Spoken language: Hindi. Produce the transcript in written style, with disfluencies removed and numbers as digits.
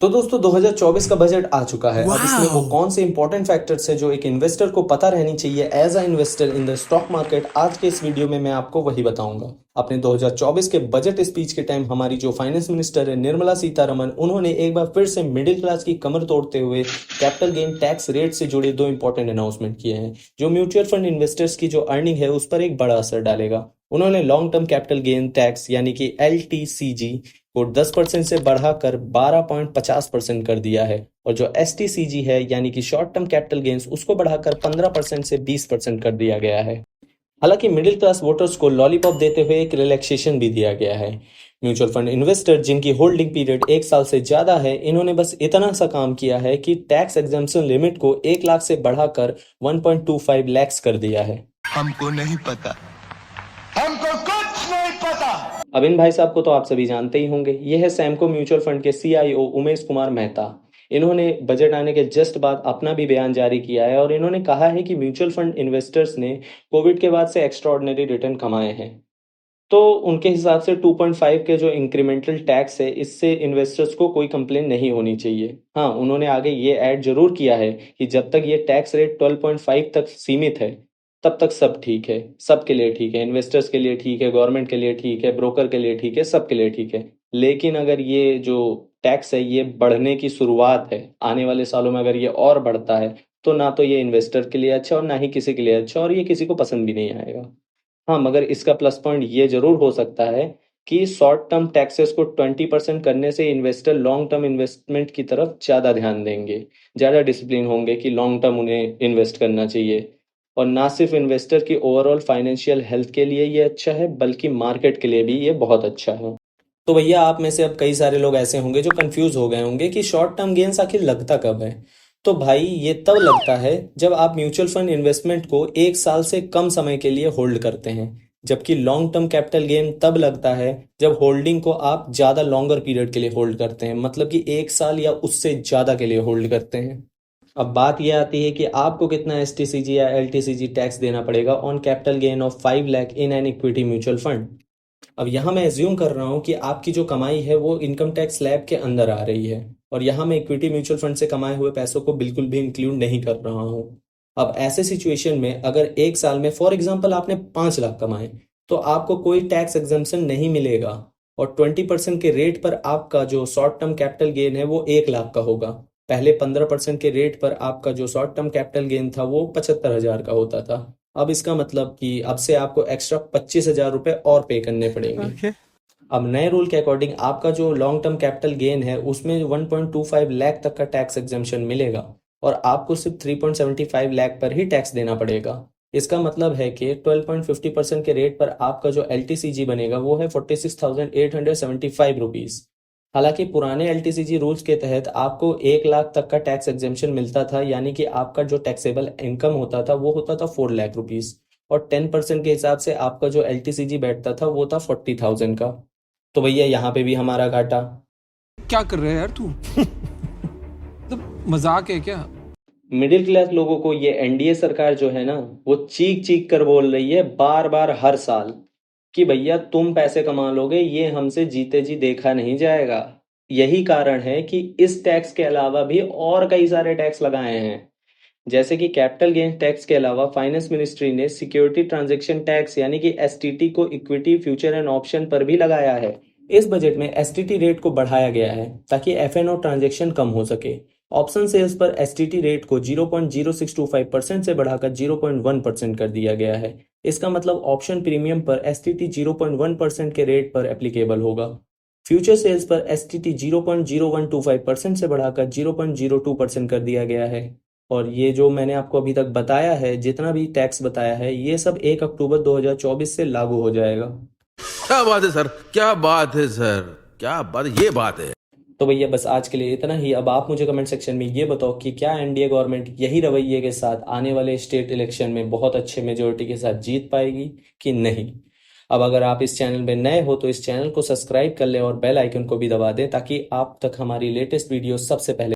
तो दोस्तों 2024 का बजट आ चुका है। अब इसमें वो वाह। कौन से इंपॉर्टेंट फैक्टर्स है जो एक इन्वेस्टर को पता रहनी चाहिए as a investor in the stock market, आज के इस वीडियो में मैं आपको वही बताऊंगा। अपने 2024 के बजट स्पीच के टाइम हमारी जो फाइनेंस मिनिस्टर है निर्मला सीतारमण, उन्होंने एक बार फिर से मिडिल क्लास की कमर तोड़ते हुए कैपिटल गेन टैक्स रेट से जुड़े दो इंपॉर्टेंट अनाउंसमेंट किए हैं जो म्यूचुअल फंड इन्वेस्टर्स की जो अर्निंग है उस पर एक बड़ा असर डालेगा। उन्होंने long term capital gain tax यानी कि LTCG को 10% से बढ़ाकर 12.50% कर दिया है और जो STCG है यानी कि शॉर्ट टर्म कैपिटल गेन्स उसको बढ़ाकर 15% से 20% कर दिया गया है। हालांकि मिडिल क्लास वोटर्स को लॉलीपॉप देते हुए एक रिलैक्सेशन भी दिया गया है। म्यूचुअल फंड इन्वेस्टर जिनकी होल्डिंग पीरियड 1 साल से ज्यादा है, इन्होंने बस इतना सा काम किया है कि टैक्स एग्जम्पशन लिमिट को 1 लाख से बढ़ाकर 1.25 लाख कर दिया है। हमको नहीं पता, हमको कुछ नहीं पता। अब इन भाई साहब को तो आप सभी जानते ही होंगे, ये है सैमको म्यूचुअल फंड के CIO उमेश कुमार मेहता। इन्होंने बजट आने के जस्ट बाद अपना भी बयान जारी किया है और इन्होंने कहा है कि म्यूचुअल फंड इन्वेस्टर्स ने कोविड के बाद से एक्स्ट्राऑर्डिनरी रिटर्न कमाए हैं। तो उनके हिसाब से 2.5 के जो इंक्रीमेंटल टैक्स है इससे इन्वेस्टर्स को कोई कंप्लेन नहीं होनी चाहिए। हाँ, उन्होंने आगे ये ऐड जरूर किया है कि जब तक ये टैक्स रेट 12.5 तक सीमित है तब तक सब ठीक है, सबके लिए ठीक है, इन्वेस्टर्स के लिए ठीक है, गवर्नमेंट के लिए ठीक है, ब्रोकर के लिए ठीक है, सबके लिए ठीक है। लेकिन अगर ये जो टैक्स है ये बढ़ने की शुरुआत है, आने वाले सालों में अगर ये और बढ़ता है तो ना तो ये इन्वेस्टर के लिए अच्छा और ना ही किसी के लिए अच्छा, और ये किसी को पसंद भी नहीं आएगा। हाँ, मगर इसका प्लस पॉइंट ये जरूर हो सकता है कि शॉर्ट टर्म टैक्सेस को 20% करने से इन्वेस्टर लॉन्ग टर्म इन्वेस्टमेंट की तरफ ज़्यादा ध्यान देंगे, ज़्यादा डिसिप्लिन होंगे कि लॉन्ग टर्म उन्हें इन्वेस्ट करना चाहिए। और ना सिर्फ इन्वेस्टर की ओवरऑल फाइनेंशियल हेल्थ के लिए ये अच्छा है बल्कि मार्केट के लिए भी ये बहुत अच्छा है। तो भैया आप में से अब कई सारे लोग ऐसे होंगे जो कंफ्यूज हो गए होंगे कि शॉर्ट टर्म गेन्स आखिर लगता कब है। तो भाई ये तब लगता है जब आप म्यूचुअल फंड इन्वेस्टमेंट को 1 साल से कम समय के लिए होल्ड करते हैं, जबकि लॉन्ग टर्म कैपिटल गेन तब लगता है जब होल्डिंग को आप ज़्यादा लॉन्गर पीरियड के लिए होल्ड करते हैं, मतलब कि 1 साल या उससे ज़्यादा के लिए होल्ड करते हैं। अब बात यह आती है कि आपको कितना STCG या LTCG टैक्स देना पड़ेगा on capital gain of 5 lakh in an equity mutual fund. अब यहाँ मैं एज्यूम कर रहा हूँ कि आपकी जो कमाई है वो इनकम टैक्स स्लैब के अंदर आ रही है और यहाँ मैं इक्विटी म्यूचुअल फंड से कमाए हुए पैसों को बिल्कुल भी इंक्लूड नहीं कर रहा हूँ। अब ऐसे सिचुएशन में अगर 1 साल में फॉर एग्जांपल आपने 5 लाख कमाए तो आपको कोई टैक्स एग्जम्पशन नहीं मिलेगा और 20% के रेट पर आपका जो शॉर्ट टर्म कैपिटल गेन है वो 1 लाख का होगा। पहले 15% के रेट पर आपका जो शॉर्ट टर्म कैपिटल गेन था वो 75,000 का होता था। अब इसका मतलब कि अब से आपको एक्स्ट्रा 25,000 रुपये और पे करने पड़ेंगे। Okay. अब नए रूल के अकॉर्डिंग आपका जो लॉन्ग टर्म कैपिटल गेन है उसमें 1.25 लाख तक का टैक्स एग्जम्पशन मिलेगा और आपको सिर्फ 3.75 लाख पर ही टैक्स देना पड़ेगा। इसका मतलब है कि 12.50% के रेट पर आपका जो LTCG बनेगा वो है 46,875 रुपीज़। हालांकि पुराने LTCG रूल्स के तहत आपको 1 लाख तक का टैक्स एग्जेम्पशन मिलता था, यानी कि आपका जो टैक्सेबल इनकम होता था वो होता था 4 लाख रुपीज़ और 10% के हिसाब से आपका जो LTCG बैठता था वो था 40,000 का। तो भैया यहाँ पे भी हमारा घाटा। क्या कर रहा है यार तू? तो मजाक है क्या? मिडिल क्लास लोगों को ये NDA सरकार जो है ना वो चीख चीख कर बोल रही है बार बार हर साल कि भैया तुम पैसे कमा लोगे, ये हमसे जीते जी देखा नहीं जाएगा। यही कारण है कि इस टैक्स के अलावा भी और कई सारे टैक्स लगाए हैं, जैसे कि कैपिटल गेन टैक्स के अलावा फाइनेंस मिनिस्ट्री ने सिक्योरिटी ट्रांजैक्शन टैक्स यानी कि STT को इक्विटी फ्यूचर एंड ऑप्शन पर भी लगाया है। इस बजट में STT रेट को बढ़ाया गया है ताकि F&O ट्रांजैक्शन कम हो सके। ऑप्शन सेल्स पर STT रेट को 0.0625% से बढ़ाकर 0.1% कर दिया गया है। इसका मतलब ऑप्शन प्रीमियम पर STT 0.1% के रेट पर एप्लीकेबल होगा। फ्यूचर सेल्स पर STT 0.0125% से बढ़ाकर 0.02% कर दिया गया है। और ये जो मैंने आपको अभी तक बताया है, जितना भी टैक्स बताया है, ये सब 1 अक्टूबर 2024 से लागू हो जाएगा। क्या बात है सर, क्या बात है सर, क्या बात, ये बात है। तो भैया बस आज के लिए इतना ही। अब आप मुझे कमेंट सेक्शन में ये बताओ कि क्या NDA गवर्नमेंट यही रवैये के साथ आने वाले स्टेट इलेक्शन में बहुत अच्छे मेजोरिटी के साथ जीत पाएगी कि नहीं। अब अगर आप इस चैनल में नए हो तो इस चैनल को सब्सक्राइब कर लें और बेल आइकन को भी दबा दें ताकि आप तक हमारी लेटेस्ट वीडियो सबसे पहले